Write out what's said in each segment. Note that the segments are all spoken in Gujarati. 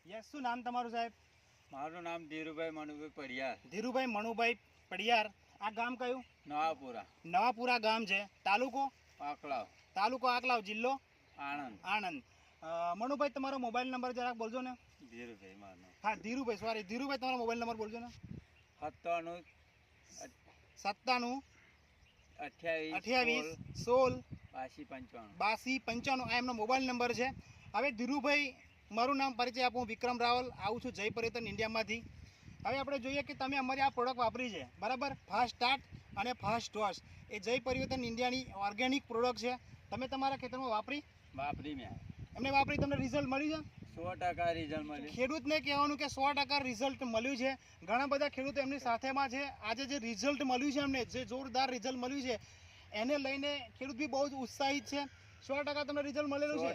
યસ, શું નામ તમારું સાહેબ? મારું નામ ધીરુભાઈ મનુભાઈ પડિયાર. ધીરુભાઈ મનુભાઈ પડિયાર. આ ગામ કયું? નવાપુરા. નવાપુરા ગામ છે. તાલુકો? આકલાવ. તાલુકો આકલાવ, જિલ્લો આણંદ. આણંદ. મનુભાઈ, તમારો મોબાઈલ નંબર જરાક બોલજો ને. ધીરુભાઈ મારનો હા, ધીરુભાઈ, સોરી ધીરુભાઈ, તમારો મોબાઈલ નંબર બોલજો ને. 97 97 28 28 16 85 82 95. આ એમનો મોબાઈલ નંબર છે. હવે ધીરુભાઈ, મારું નામ પરિચય આપું, વિક્રમ રાવલ, આવું છું જય પરિવર્તન ઇન્ડિયામાંથી. હવે આપણે જોઈએ કે તમે અમારી આ પ્રોડક્ટ વાપરી છે, બરાબર? ફાસ્ટ સ્ટાર્ટ અને ફાસ્ટ વોશ, એ જય પરિવર્તન ઇન્ડિયાની ઓર્ગેનિક પ્રોડક્ટ છે. તમે તમારા ખેતરમાં વાપરી? વાપરી મેં એમને વાપરી, તમને રિઝલ્ટ મળ્યું છે? 100% રિઝલ્ટ મળ્યું. ખેડૂતને કહેવાનું કે 100% રિઝલ્ટ મળ્યું છે. ઘણા બધા ખેડૂતો એમની સાથેમાં છે. આજે જે રિઝલ્ટ મળ્યું છે એમને, જે જોરદાર રિઝલ્ટ મળ્યું છે, એને લઈને ખેડૂત બી બહુ જ ઉત્સાહિત છે. 100% તમને રિઝલ્ટ મળેલું છે?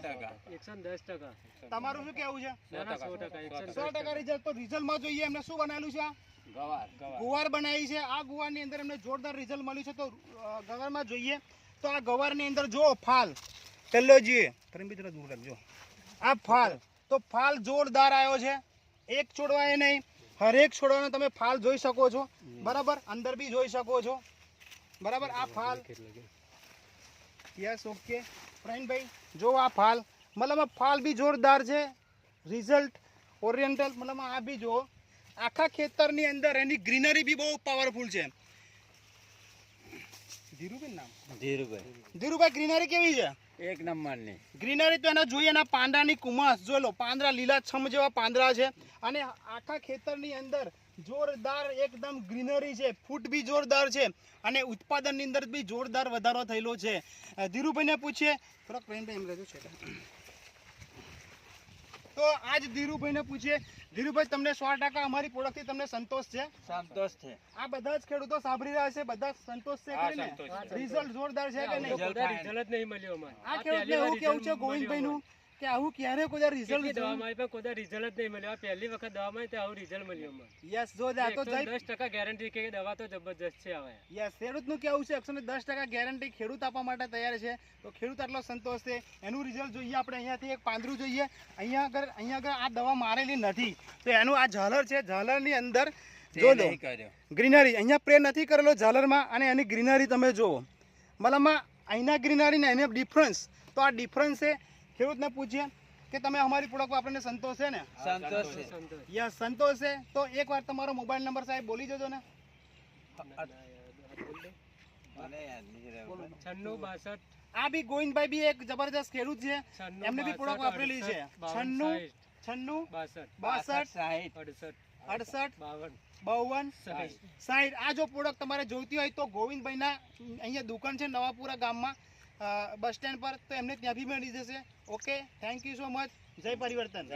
110%. તમારું શું કહેવું છે? 100%. 100% રિઝલ્ટ. તો રિઝલ્ટમાં જોઈએ એમને શું બનાવેલું છે? ગવાર. ગુવાર બનાવી છે. આ ગુવારની અંદર એમને જોરદાર રિઝલ્ટ મળ્યું છે. તો ગવારમાં જોઈએ તો આ ગવારની અંદર જો ફાલ પેલો જોઈએ, દૂર રાખજો. આ ફાલ, તો ફાલ જોરદાર આવ્યો છે. એક છોડવા એ નહીં, હરેક છોડવાનો તમે ફાલ જોઈ શકો છો, બરાબર? અંદર બી જોઈ શકો છો, બરાબર? આ ફાલ, યસ, ઓકે ભાઈ, જો આ ફાલ, મતલબ ફાલ બી જોરદાર છે. રિઝલ્ટ ઓરિએન્ટલ, મતલબ આ બી જો આખા ખેતરની અંદર એની ગ્રીનરી બી બહુ પાવરફુલ છે. ધીરુભાઈ નામ? ધીરુભાઈ, ગ્રીનરી કેવી છે? એક નંબરની ગ્રીનરી. તો એના જોઈએ, એના પાંદડાની કુમાસ જોઈ લો, પાંદડા લીલાછમ જેવા પાંદડા છે. અને આખા ખેતરની અંદર જોરદાર એકદમ ગ્રીનરી છે. ફૂટ બી જોરદાર છે અને ઉત્પાદનની અંદર બી જોરદાર વધારો થયેલો છે. ધીરુભાઈને પૂછીએ, થોડાક પ્રેમભાઈ એમ રહેજો છે. તો આજ ધીરુભાઈને પૂછીએ, ધીરુભાઈ, તમને 100% અમારી પ્રોડક્ટથી તમને સંતોષ છે? સંતોષ છે. આ બધા જ ખેડૂતો સાંભળી રહ્યા છે, બધા સંતોષ છે કરીને? રિઝલ્ટ જોરદાર છે કે નહીં? રિઝલ્ટ જ નહીં મળ્યું અમારે. આ ખેડૂતને એવું કેવું છે ગોવિંદભાઈનું કે આવું ક્યારે કોઈ રિઝલ્ટ દવા મારી પણ કોઈ રિઝલ્ટ જ નહીં મળ્યું. આ પહેલી વખત દવા માં આવું રિઝલ્ટ મળ્યું અમને. યસ, જો આ તો 10% ગેરંટી કે દવા તો જબરજસ્ત છે. હવે યસ, ખેડૂતનું કેવું છે 110% ગેરંટી ખેડૂત આપવા માટે તૈયાર છે. તો ખેડૂત આટલો સંતોષ છે. એનું રિઝલ્ટ જોઈએ આપણે. અહીંયાથી એક પાંદરું જોઈએ. અહીંયા આગળ આ દવા મારેલી નથી, તો એનું આ ઝાલર છે. ઝાલરની અંદર જો લો ગ્રીનરી, અહીંયા સ્પ્રે નથી કરેલો ઝાલરમાં, અને એની ગ્રીનરી તમે જુઓ. મતલબ અહીંના ગ્રીનરી ને એને ડિફરન્સ, તો આ ડિફરન્સ છે. ખેડૂતને પૂછીએ કે તમે અમારી પ્રોડક્ટ વાપરીને સંતોષ છે ને? સંતોષ છે. યસ, સંતોષ છે. તો એકવાર તમારો મોબાઈલ નંબર સાહેબ બોલી જજો ને. 96 આ બી ગોવિંદભાઈ બી એક જબરદસ્ત ખેડૂત છે. એમને બી પ્રોડક્ટ વાપરેલી છે. 96 62 62 68 62 52 60. આ જો પ્રોડક્ટ તમારે જોઈતી હોય તો ગોવિંદભાઈના અહીંયા દુકાન છે નવાપુરા ગામમાં, બસ સ્ટેન્ડ પર, તો એમને ત્યાંથી મળી જશે. Okay, thank you so much. જય પરિવર્તન.